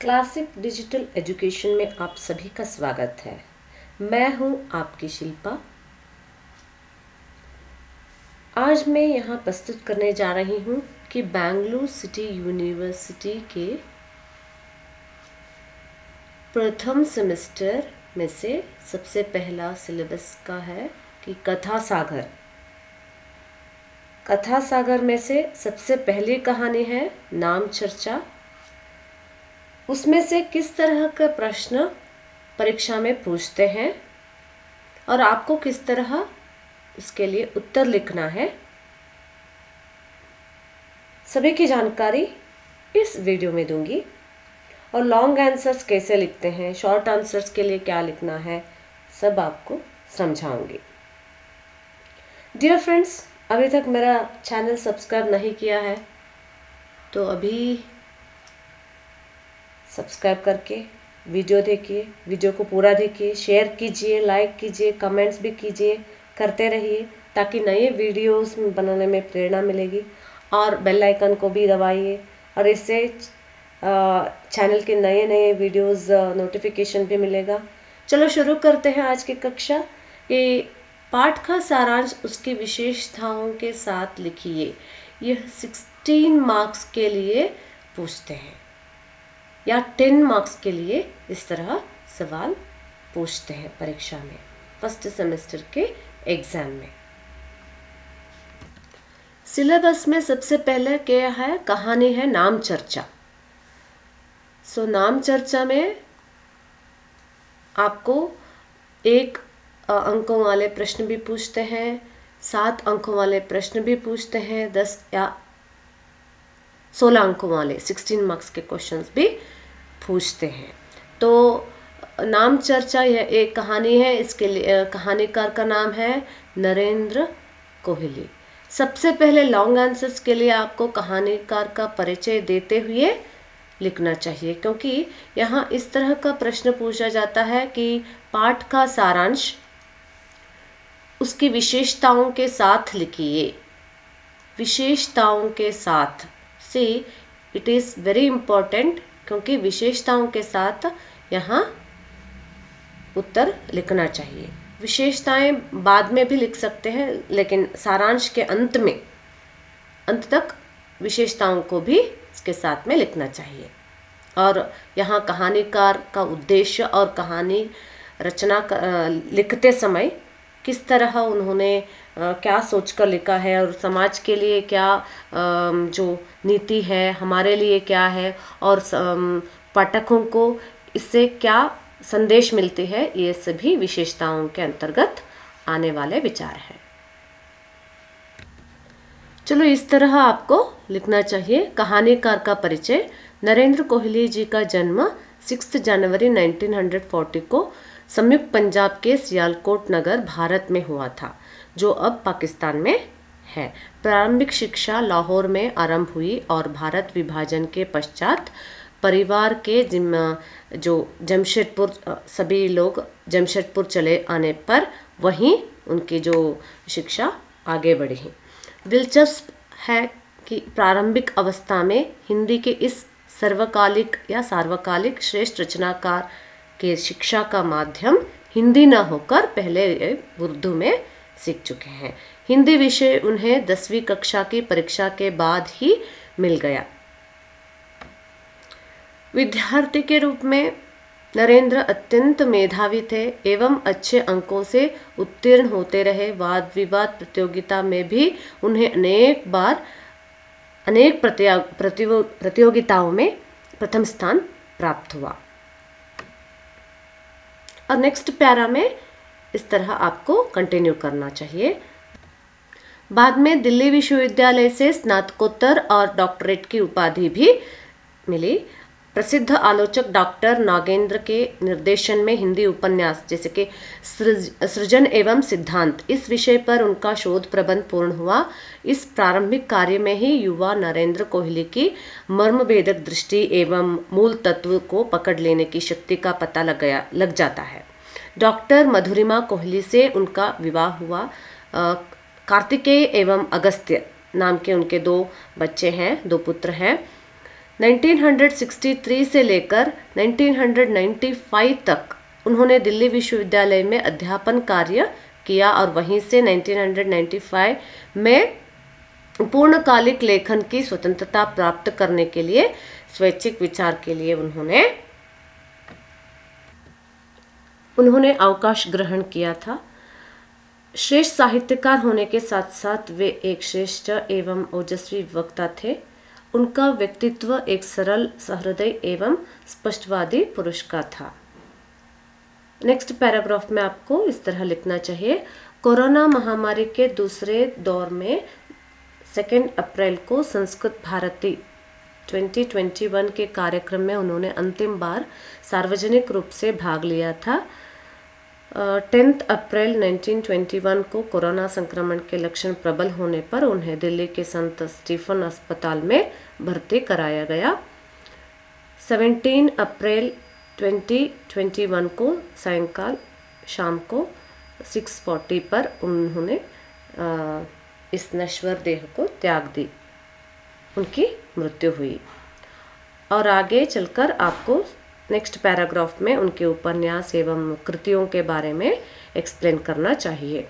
Classic digital education में आप सभी का स्वागत है। मैं हूं आपकी शिल्पा। आज मैं यहां प्रस्तुत करने जा रही हूं कि बेंगलुरु सिटी यूनिवर्सिटी के प्रथम सेमेस्टर में से सबसे पहला सिलेबस का है कि कथा सागर। कथा सागर में से सबसे पहली कहानी है नाम चर्चा। उसमें से किस तरह का प्रश्न परीक्षा में पूछते हैं और आपको किस तरह इसके लिए उत्तर लिखना है, सभी की जानकारी इस वीडियो में दूंगी। और लॉन्ग आंसर्स कैसे लिखते हैं, शॉर्ट आंसर्स के लिए क्या लिखना है, सब आपको समझाऊंगी। डियर फ्रेंड्स, अभी तक मेरा चैनल सब्सक्राइब नहीं किया है तो अभी सब्सक्राइब करके वीडियो देखिए, वीडियो को पूरा देखिए, शेयर कीजिए, लाइक कीजिए, कमेंट्स भी कीजिए, करते रहिए ताकि नए वीडियोस बनाने में प्रेरणा मिलेगी। और बेल आइकन को भी दबाइए और इससे चैनल के नए नए वीडियोस नोटिफिकेशन भी मिलेगा। चलो शुरू करते हैं आज की कक्षा। ये पाठ का सारांश उसकी विशेषताओं के साथ लिखिए। यह 16 मार्क्स के लिए पूछते हैं या 10 मार्क्स के लिए इस तरह सवाल पूछते हैं परीक्षा में, फर्स्ट सेमेस्टर के एग्जाम में। सिलेबस में सबसे पहले क्या है, कहानी है नाम चर्चा। नाम चर्चा में आपको 1 अंकों वाले प्रश्न भी पूछते हैं, 7 अंकों वाले प्रश्न भी पूछते हैं, 10 या 16 अंकों वाले 16 मार्क्स के क्वेश्चंस भी पूछते हैं। तो नाम चर्चा यह एक कहानी है। इसके लिए कहानीकार का नाम है नरेंद्र कोहली। सबसे पहले लॉन्ग आंसर्स के लिए आपको कहानीकार का परिचय देते हुए लिखना चाहिए, क्योंकि यहाँ इस तरह का प्रश्न पूछा जाता है कि पाठ का सारांश उसकी विशेषताओं के साथ लिखिए। विशेषताओं के साथ से इट इज़ वेरी इम्पोर्टेंट, क्योंकि विशेषताओं के साथ यहाँ उत्तर लिखना चाहिए। विशेषताएं बाद में भी लिख सकते हैं, लेकिन सारांश के अंत तक विशेषताओं को भी इसके साथ में लिखना चाहिए। और यहाँ कहानीकार का उद्देश्य और कहानी रचना लिखते समय किस तरह उन्होंने क्या सोचकर लिखा है और समाज के लिए क्या जो नीति है, हमारे लिए क्या है और पाठकों को इससे क्या संदेश मिलते हैं, ये सभी विशेषताओं के अंतर्गत आने वाले विचार हैं। चलो इस तरह आपको लिखना चाहिए। कहानीकार का परिचय। नरेंद्र कोहली जी का जन्म 6 जनवरी 1940 को संयुक्त पंजाब के सियालकोट नगर भारत में हुआ था, जो अब पाकिस्तान में है। प्रारंभिक शिक्षा लाहौर में आरंभ हुई और भारत विभाजन के पश्चात परिवार के जो जमशेदपुर, सभी लोग जमशेदपुर चले आने पर वहीं उनकी जो शिक्षा आगे बढ़ी। दिलचस्प है कि प्रारंभिक अवस्था में हिंदी के इस सार्वकालिक श्रेष्ठ रचनाकार के शिक्षा का माध्यम हिंदी न होकर पहले उर्दू में सीख चुके हैं। हिंदी विषय उन्हें 10वीं कक्षा की परीक्षा के बाद ही मिल गया। विद्यार्थी के रूप में नरेंद्र अत्यंत मेधावी थे एवं अच्छे अंकों से उत्तीर्ण होते रहे। वाद विवाद प्रतियोगिता में भी उन्हें अनेक प्रतियोगिताओं में प्रथम स्थान प्राप्त हुआ। और नेक्स्ट पैरा में इस तरह आपको कंटिन्यू करना चाहिए। बाद में दिल्ली विश्वविद्यालय से स्नातकोत्तर और डॉक्टरेट की उपाधि भी मिली। प्रसिद्ध आलोचक डॉक्टर नागेंद्र के निर्देशन में हिंदी उपन्यास जैसे कि सृजन एवं सिद्धांत, इस विषय पर उनका शोध प्रबंध पूर्ण हुआ। इस प्रारंभिक कार्य में ही युवा नरेंद्र कोहली की मर्मभेदक दृष्टि एवं मूल तत्व को पकड़ लेने की शक्ति का पता लग जाता है। डॉक्टर मधुरिमा कोहली से उनका विवाह हुआ। कार्तिकेय एवं अगस्त्य नाम के उनके 2 बच्चे हैं, 2 पुत्र हैं। 1963 से लेकर 1995 तक उन्होंने दिल्ली विश्वविद्यालय में अध्यापन कार्य किया और वहीं से 1995 में पूर्णकालिक लेखन की स्वतंत्रता प्राप्त करने के लिए स्वैच्छिक विचार के लिए उन्होंने अवकाश ग्रहण किया था। श्रेष्ठ साहित्यकार होने के साथ साथ वे एक श्रेष्ठ एवं ओजस्वी वक्ता थे। उनका व्यक्तित्व एक सरल, सहृदय एवं स्पष्टवादी पुरुष का था। नेक्स्ट पैराग्राफ में आपको इस तरह लिखना चाहिए। कोरोना महामारी के दूसरे दौर में 2 अप्रैल को संस्कृत भारती 2021 के कार्यक्रम में उन्होंने अंतिम बार सार्वजनिक रूप से भाग लिया था। 10 अप्रैल 1921 को कोरोना संक्रमण के लक्षण प्रबल होने पर उन्हें दिल्ली के संत स्टीफन अस्पताल में भर्ती कराया गया। 17 अप्रैल 2021 को सायंकाल शाम को 6:40 पर उन्होंने इस नश्वर देह को त्याग दी, उनकी मृत्यु हुई। और आगे चलकर आपको नेक्स्ट पैराग्राफ में उनके उपन्यास एवं कृतियों के बारे में एक्सप्लेन करना चाहिए।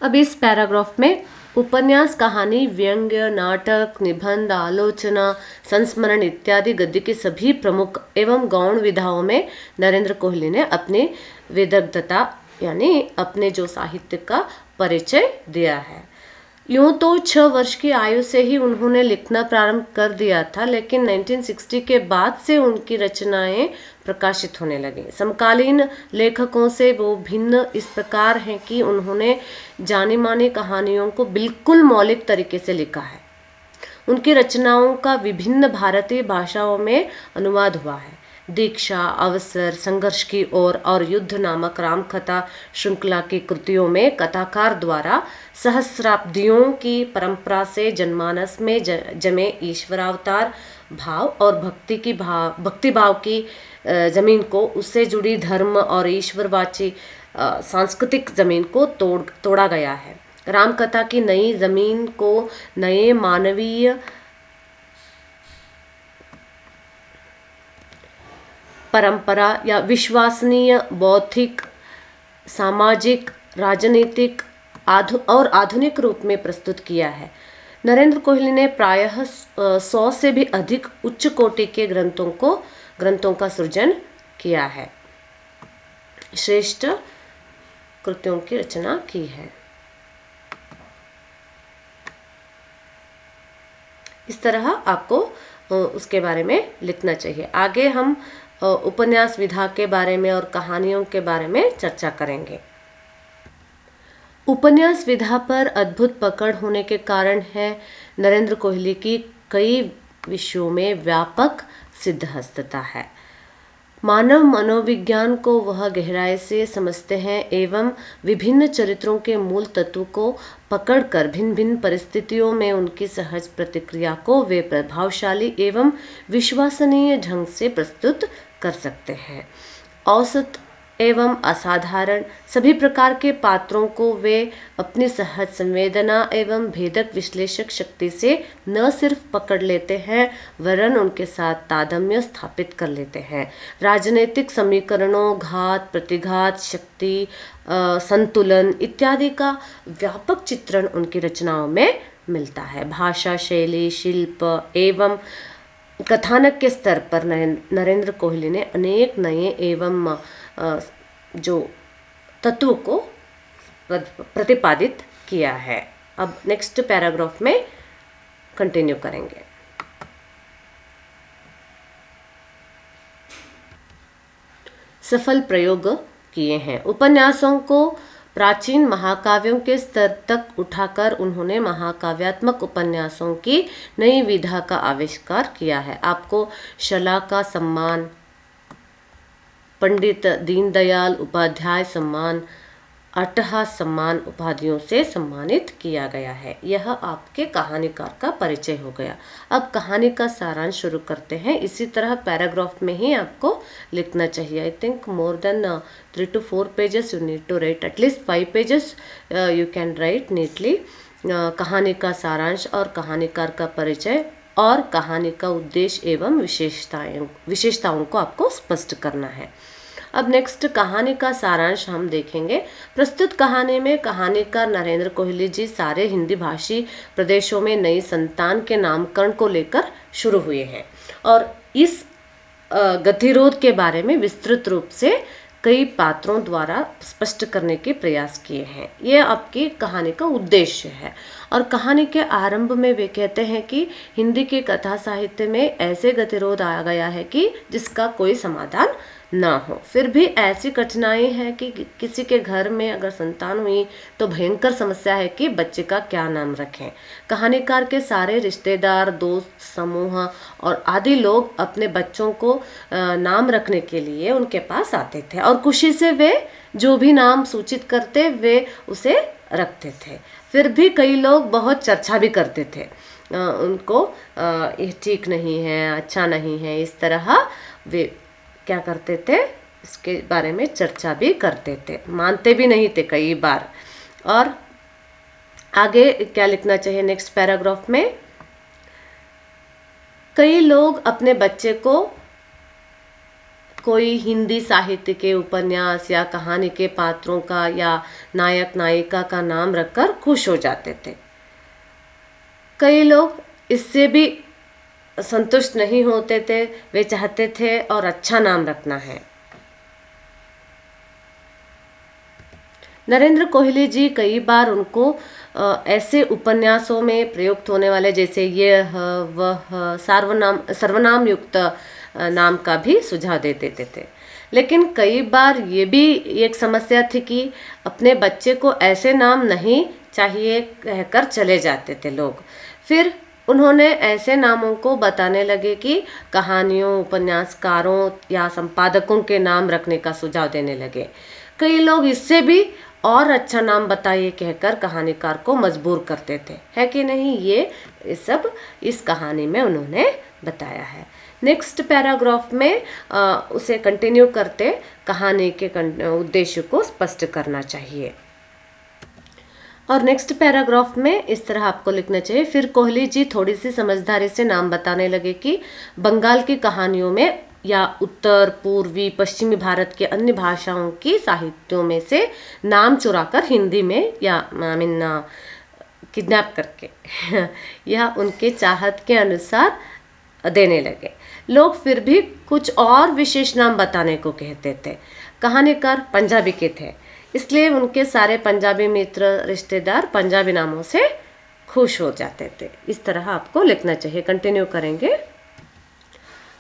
अब इस पैराग्राफ में उपन्यास, कहानी, व्यंग्य, नाटक, निबंध, आलोचना, संस्मरण इत्यादि गद्य की सभी प्रमुख एवं गौण विधाओं में नरेंद्र कोहली ने अपनी विदग्धता यानी अपने जो साहित्य का परिचय दिया है। यूं तो 6 वर्ष की आयु से ही उन्होंने लिखना प्रारंभ कर दिया था, लेकिन 1960 के बाद से उनकी रचनाएं प्रकाशित होने लगी। समकालीन लेखकों से वो भिन्न इस प्रकार हैं कि उन्होंने जानी मानी कहानियों को बिल्कुल मौलिक तरीके से लिखा है। उनकी रचनाओं का विभिन्न भारतीय भाषाओं में अनुवाद हुआ है। दीक्षा, अवसर, संघर्ष की ओर और युद्ध नामक रामकथा श्रृंखला की कृतियों में कथाकार द्वारा सहस्राब्दियों की परंपरा से जनमानस में जमे ईश्वरावतार भाव और भक्ति भाव की जमीन को, उससे जुड़ी धर्म और ईश्वरवाची सांस्कृतिक जमीन को तोड़ा गया है। रामकथा की नई जमीन को नए मानवीय परंपरा या विश्वसनीय बौद्धिक, सामाजिक, राजनीतिक और आधुनिक रूप में प्रस्तुत किया है। नरेंद्र कोहली ने प्रायः 100 से भी अधिक उच्च कोटि के ग्रंथों का सृजन किया है, श्रेष्ठ कृतियों की रचना की है। इस तरह आपको उसके बारे में लिखना चाहिए। आगे हम उपन्यास विधा के बारे में और कहानियों के बारे में चर्चा करेंगे। उपन्यास विधा पर अद्भुत पकड़ होने के कारण है नरेंद्र कोहली की कई विषयों में व्यापक सिद्धहस्तता है। मानव मनोविज्ञान को वह गहराई से समझते हैं एवं विभिन्न चरित्रों के मूल तत्व को पकड़कर भिन्न भिन्न परिस्थितियों में उनकी सहज प्रतिक्रिया को वे प्रभावशाली एवं विश्वसनीय ढंग से प्रस्तुत कर सकते हैं। औसत एवं असाधारण सभी प्रकार के पात्रों को वे अपनी सहज संवेदना एवं भेदक विश्लेषक शक्ति से न सिर्फ पकड़ लेते हैं वरन उनके साथ तादात्म्य स्थापित कर लेते हैं। राजनीतिक समीकरणों, घात प्रतिघात, शक्ति संतुलन इत्यादि का व्यापक चित्रण उनकी रचनाओं में मिलता है। भाषा शैली, शिल्प एवं कथानक के स्तर पर नरेंद्र कोहली ने अनेक नए एवं जो तत्व को प्रतिपादित किया है। अब नेक्स्ट पैराग्राफ में कंटिन्यू करेंगे। सफल प्रयोग किए हैं। उपन्यासों को प्राचीन महाकाव्यों के स्तर तक उठाकर उन्होंने महाकाव्यात्मक उपन्यासों की नई विधा का आविष्कार किया है। आपको शला का सम्मान, पंडित दीनदयाल उपाध्याय सम्मान, अट्टहास सम्मान उपाधियों से सम्मानित किया गया है। यह आपके कहानीकार का परिचय हो गया। अब कहानी का सारांश शुरू करते हैं। इसी तरह पैराग्राफ में ही आपको लिखना चाहिए। I think more than 3 to 4 pages you need to write, at least 5 pages you can write neatly. कहानी का सारांश और कहानीकार का परिचय और कहानी का उद्देश्य एवं विशेषताओं को आपको स्पष्ट करना है। अब नेक्स्ट कहानी का सारांश हम देखेंगे। प्रस्तुत कहानी में कहानीकार नरेंद्र कोहली जी सारे हिंदी भाषी प्रदेशों में नई संतान के नामकरण को लेकर शुरू हुए हैं और इस गतिरोध के बारे में विस्तृत रूप से कई पात्रों द्वारा स्पष्ट करने के प्रयास किए हैं। ये आपकी कहानी का उद्देश्य है। और कहानी के आरंभ में वे कहते हैं कि हिंदी के कथा साहित्य में ऐसे गतिरोध आ गया है कि जिसका कोई समाधान ना हो। फिर भी ऐसी कठिनाई है कि किसी के घर में अगर संतान हुई तो भयंकर समस्या है कि बच्चे का क्या नाम रखें। कहानीकार के सारे रिश्तेदार, दोस्त, समूह और आदि लोग अपने बच्चों को नाम रखने के लिए उनके पास आते थे और खुशी से वे जो भी नाम सूचित करते वे उसे रखते थे। फिर भी कई लोग बहुत चर्चा भी करते थे उनको, ये ठीक नहीं है, अच्छा नहीं है, इस तरह वे क्या करते थे, इसके बारे में चर्चा भी करते थे, मानते भी नहीं थे कई बार। और आगे क्या लिखना चाहिए नेक्स्ट पैराग्राफ में, कई लोग अपने बच्चे को कोई हिंदी साहित्य के उपन्यास या कहानी के पात्रों का या नायक नायिका का नाम रखकर खुश हो जाते थे। कई लोग इससे भी संतुष्ट नहीं होते थे, वे चाहते थे और अच्छा नाम रखना है। नरेंद्र कोहली जी कई बार उनको ऐसे उपन्यासों में प्रयुक्त होने वाले जैसे यह वह सर्वनाम युक्त नाम का भी सुझाव दे देते थे। लेकिन कई बार ये भी एक समस्या थी कि अपने बच्चे को ऐसे नाम नहीं चाहिए कहकर चले जाते थे लोग। फिर उन्होंने ऐसे नामों को बताने लगे कि कहानियों, उपन्यासकारों या संपादकों के नाम रखने का सुझाव देने लगे। कई लोग इससे भी और अच्छा नाम बताइए कहकर कहानीकार को मजबूर करते थे, है कि नहीं। ये सब इस कहानी में उन्होंने बताया है। नेक्स्ट पैराग्राफ में उसे कंटिन्यू करते कहानी के उद्देश्य को स्पष्ट करना चाहिए। और नेक्स्ट पैराग्राफ में इस तरह आपको लिखना चाहिए, फिर कोहली जी थोड़ी सी समझदारी से नाम बताने लगे कि बंगाल की कहानियों में या उत्तर, पूर्वी, पश्चिमी भारत के अन्य भाषाओं की साहित्यों में से नाम चुराकर हिंदी में या किडनैप करके या उनके चाहत के अनुसार देने लगे। लोग फिर भी कुछ और विशेष नाम बताने को कहते थे। कहानीकार पंजाबी के थे, इसलिए उनके सारे पंजाबी मित्र, रिश्तेदार पंजाबी नामों से खुश हो जाते थे। इस तरह आपको लिखना चाहिए। कंटिन्यू करेंगे।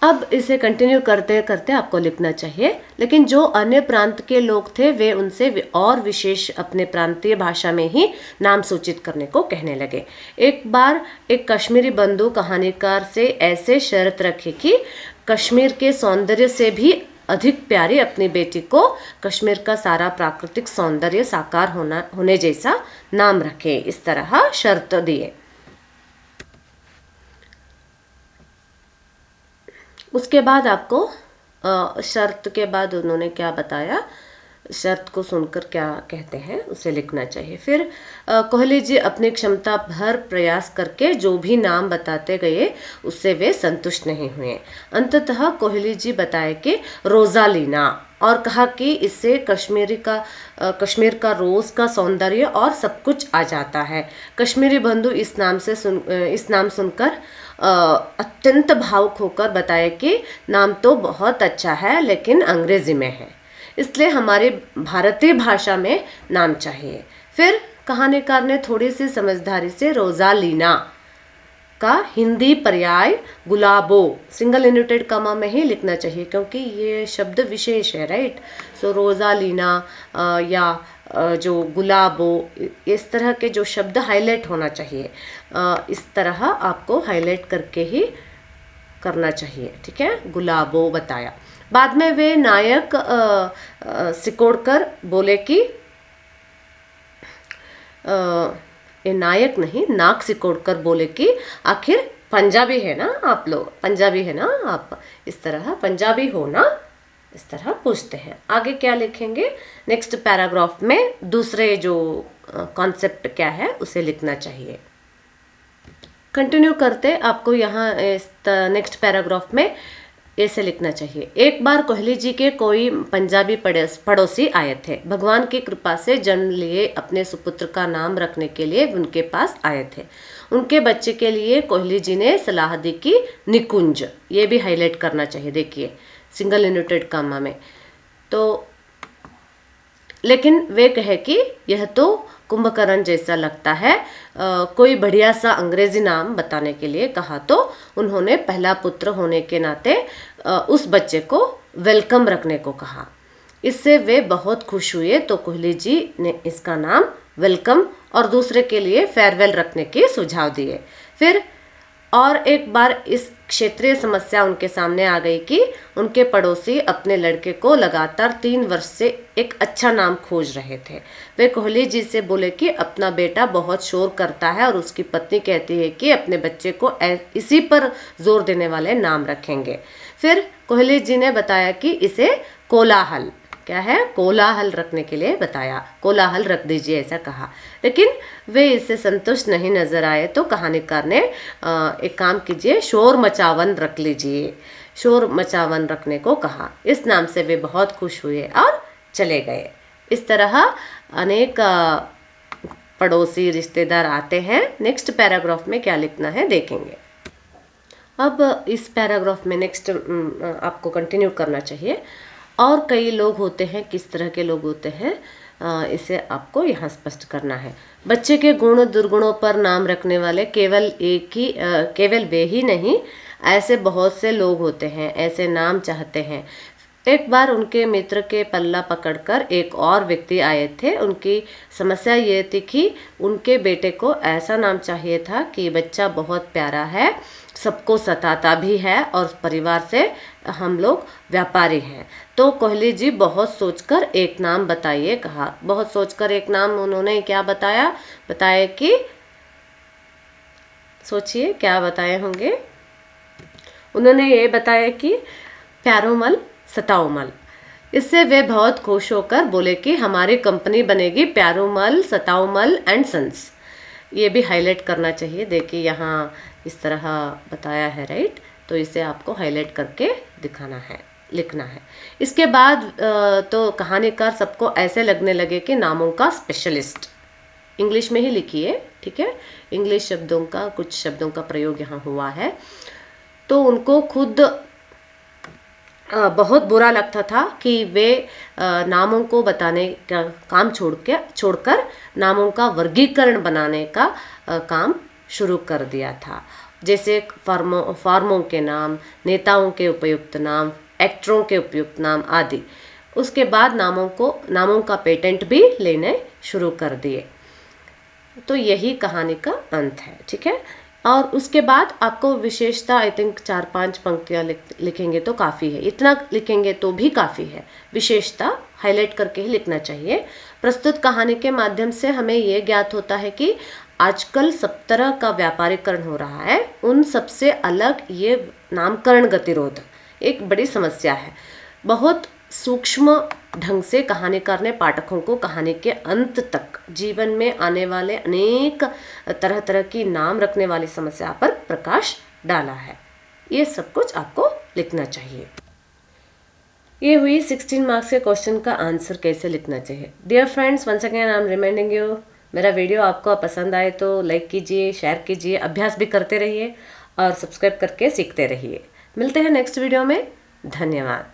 अब इसे कंटिन्यू करते करते आपको लिखना चाहिए, लेकिन जो अन्य प्रांत के लोग थे वे उनसे और विशेष अपने प्रांतीय भाषा में ही नाम सूचित करने को कहने लगे। एक बार एक कश्मीरी बंधु कहानीकार से ऐसे शर्त रखी कि कश्मीर के सौंदर्य से भी अधिक प्यारी अपनी बेटी को कश्मीर का सारा प्राकृतिक सौंदर्य साकार होने जैसा नाम रखे। इस तरह शर्त दिए। उसके बाद आपको शर्त के बाद उन्होंने क्या बताया, शर्त को सुनकर क्या कहते हैं उसे लिखना चाहिए। फिर कोहली जी अपनी क्षमता भर प्रयास करके जो भी नाम बताते गए उससे वे संतुष्ट नहीं हुए। अंततः कोहली जी बताए कि रोजालीना, और कहा कि इससे कश्मीर का रोज का सौंदर्य और सब कुछ आ जाता है। कश्मीरी बंधु इस नाम सुनकर अत्यंत भावुक होकर बताए कि नाम तो बहुत अच्छा है लेकिन अंग्रेजी में है, इसलिए हमारी भारतीय भाषा में नाम चाहिए। फिर कहानीकार ने थोड़ी सी समझदारी से रोजालीना का हिंदी पर्याय गुलाबो सिंगल इन्वर्टेड कॉमा में ही लिखना चाहिए क्योंकि ये शब्द विशेष है, राइट। सो रोजालीना या जो गुलाबो, इस तरह के जो शब्द हाईलाइट होना चाहिए, इस तरह आपको हाईलाइट करके ही करना चाहिए, ठीक है। गुलाबो बताया। बाद में वे नायक सिकोड़कर बोले कि ये नायक नहीं, नाक सिकोड़कर बोले कि आखिर पंजाबी है ना आप लोग, पंजाबी है ना आप, इस तरह पंजाबी हो ना, इस तरह पूछते हैं। आगे क्या लिखेंगे नेक्स्ट पैराग्राफ में, दूसरे जो कॉन्सेप्ट क्या है उसे लिखना चाहिए। कंटिन्यू करते आपको यहाँ नेक्स्ट पैराग्राफ में ऐसे लिखना चाहिए। एक बार कोहली जी के कोई पंजाबी पड़ोसी आए थे। भगवान की कृपा से जन्म लिए अपने सुपुत्र का नाम रखने के लिए उनके पास आए थे। उनके बच्चे के लिए कोहली जी ने सलाह दी कि निकुंज, ये भी हाईलाइट करना चाहिए, देखिए सिंगल यूनिटेड कामा में। तो लेकिन वे कहे कि यह तो कुंभकर्ण जैसा लगता है, कोई बढ़िया सा अंग्रेजी नाम बताने के लिए कहा। तो उन्होंने पहला पुत्र होने के नाते उस बच्चे को वेलकम रखने को कहा। इससे वे बहुत खुश हुए, तो कोहली जी ने इसका नाम वेलकम और दूसरे के लिए फेयरवेल रखने के सुझाव दिए। फिर और एक बार इस क्षेत्रीय समस्या उनके सामने आ गई कि उनके पड़ोसी अपने लड़के को लगातार 3 वर्ष से एक अच्छा नाम खोज रहे थे। वे कोहली जी से बोले कि अपना बेटा बहुत शोर करता है और उसकी पत्नी कहती है कि अपने बच्चे को इसी पर जोर देने वाले नाम रखेंगे। फिर कोहली जी ने बताया कि इसे कोलाहल, क्या है, कोलाहल रखने के लिए बताया, कोलाहल रख दीजिए ऐसा कहा। लेकिन वे इससे संतुष्ट नहीं नजर आए, तो कहानीकार ने एक काम कीजिए, शोर मचावन रख लीजिए, शोर मचावन रखने को कहा। इस नाम से वे बहुत खुश हुए और चले गए। इस तरह अनेक पड़ोसी रिश्तेदार आते हैं। नेक्स्ट पैराग्राफ में क्या लिखना है देखेंगे। अब इस पैराग्राफ में नेक्स्ट आपको कंटिन्यू करना चाहिए। और कई लोग होते हैं, किस तरह के लोग होते हैं इसे आपको यहाँ स्पष्ट करना है। बच्चे के गुण दुर्गुणों पर नाम रखने वाले केवल वे ही नहीं, ऐसे बहुत से लोग होते हैं, ऐसे नाम चाहते हैं। एक बार उनके मित्र के पल्ला पकड़कर एक और व्यक्ति आए थे। उनकी समस्या ये थी कि उनके बेटे को ऐसा नाम चाहिए था कि बच्चा बहुत प्यारा है, सबको सताता भी है और परिवार से हम लोग व्यापारी हैं। तो कोहली जी बहुत सोचकर एक नाम बताइए कहा। बहुत सोचकर एक नाम उन्होंने क्या बताया कि सोचिए क्या बताए होंगे। उन्होंने ये बताया कि प्यारोमल सताओमल। इससे वे बहुत खुश होकर बोले कि हमारी कंपनी बनेगी प्यारोमल सताओमल एंड सन्स। ये भी हाईलाइट करना चाहिए, देखिए यहाँ इस तरह बताया है, राइट। तो इसे आपको हाईलाइट करके दिखाना है, लिखना है। इसके बाद तो कहानीकार सबको ऐसे लगने लगे कि नामों का स्पेशलिस्ट। इंग्लिश में ही लिखिए, ठीक है, इंग्लिश शब्दों का, कुछ शब्दों का प्रयोग यहाँ हुआ है। तो उनको खुद बहुत बुरा लगता था कि वे नामों को बताने का काम छोड़कर नामों का वर्गीकरण बनाने का काम शुरू कर दिया था। जैसे फार्मों के नाम, नेताओं के उपयुक्त नाम, एक्टरों के उपयुक्त नाम आदि। उसके बाद नामों का पेटेंट भी लेने शुरू कर दिए। तो यही कहानी का अंत है, ठीक है। और उसके बाद आपको विशेषता आई थिंक 4-5 पंक्तियां लिखेंगे तो काफ़ी है, इतना लिखेंगे तो भी काफ़ी है। विशेषता हाईलाइट करके ही लिखना चाहिए। प्रस्तुत कहानी के माध्यम से हमें ये ज्ञात होता है कि आजकल सब तरह का व्यापारीकरण हो रहा है, उन सबसे अलग ये नामकरण गतिरोध एक बड़ी समस्या है। बहुत सूक्ष्म ढंग से कहानीकार ने पाठकों को कहानी के अंत तक जीवन में आने वाले अनेक तरह तरह की नाम रखने वाली समस्या पर प्रकाश डाला है। ये सब कुछ आपको लिखना चाहिए। ये हुई 16 मार्क्स के क्वेश्चन का आंसर कैसे लिखना चाहिए। Dear friends, once again I am reminding you, मेरा वीडियो आपको पसंद आए तो लाइक कीजिए, शेयर कीजिए, अभ्यास भी करते रहिए और सब्सक्राइब करके सीखते रहिए। मिलते हैं नेक्स्ट वीडियो में। धन्यवाद।